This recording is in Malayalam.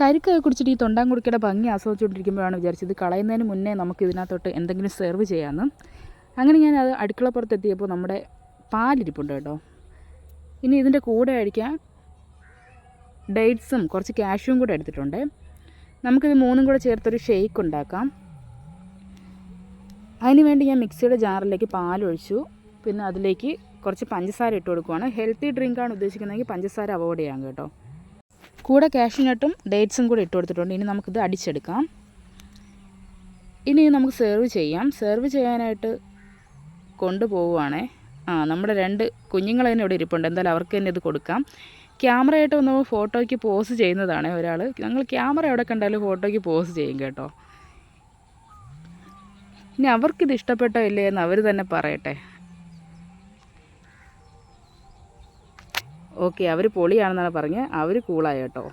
കരിക്കൊക്കെ കുടിച്ചിട്ട് ഈ തൊണ്ടാൻകുടുക്കയുടെ ഭംഗി ആസ്വദിച്ചുകൊണ്ടിരിക്കുമ്പോഴാണ് വിചാരിച്ചത് കളയുന്നതിന് മുന്നേ നമുക്ക് ഇതിനകത്തോട്ട് എന്തെങ്കിലും സെർവ് ചെയ്യാമെന്ന്. അങ്ങനെ ഞാൻ അത് അടുക്കളപ്പുറത്തെത്തിയപ്പോൾ നമ്മുടെ പാലിരിപ്പുണ്ട് കേട്ടോ. ഇനി ഇതിൻ്റെ കൂടെ കഴിക്കാൻ ഡേറ്റ്സും കുറച്ച് കാഷ്യൂവും കൂടെ എടുത്തിട്ടുണ്ട്. നമുക്കിത് മൂന്നും കൂടെ ചേർത്തൊരു ഷെയ്ക്ക് ഉണ്ടാക്കാം. അതിന് വേണ്ടി ഞാൻ മിക്സിയുടെ ജാറിലേക്ക് പാലൊഴിച്ചു. പിന്നെ അതിലേക്ക് കുറച്ച് പഞ്ചസാര ഇട്ട് കൊടുക്കുവാണ്. ഹെൽത്തി ഡ്രിങ്കാണ് ഉദ്ദേശിക്കുന്നതെങ്കിൽ പഞ്ചസാര അവോയ്ഡ് ചെയ്യാം കേട്ടോ. കൂടെ കാഷ്യൂനട്ടും ഡേറ്റ്സും കൂടെ ഇട്ട് കൊടുത്തിട്ടുണ്ട്. ഇനി നമുക്കിത് അടിച്ചെടുക്കാം. ഇനി നമുക്ക് സെർവ് ചെയ്യാം. സെർവ് ചെയ്യാനായിട്ട് കൊണ്ടുപോവുകയാണേ. നമ്മുടെ 2 കുഞ്ഞുങ്ങൾ തന്നെ ഇവിടെ ഇരിപ്പുണ്ട്. എന്തായാലും അവർക്ക് തന്നെ ഇത് കൊടുക്കാം. ക്യാമറയായിട്ട് വന്ന് ഫോട്ടോയ്ക്ക് പോസ് ചെയ്യുന്നതാണ് ഒരാൾ. ഞങ്ങൾ ക്യാമറ എവിടെ കണ്ടാലും ഫോട്ടോയ്ക്ക് പോസ് ചെയ്യും കേട്ടോ. ഇനി അവർക്കിത് ഇഷ്ടപ്പെട്ടോ ഇല്ലേ എന്ന് അവർ തന്നെ പറയട്ടെ. ഓക്കെ, അവർ പൊളിയാണെന്നാണ് പറഞ്ഞത്. അവർ കൂളായി കേട്ടോ.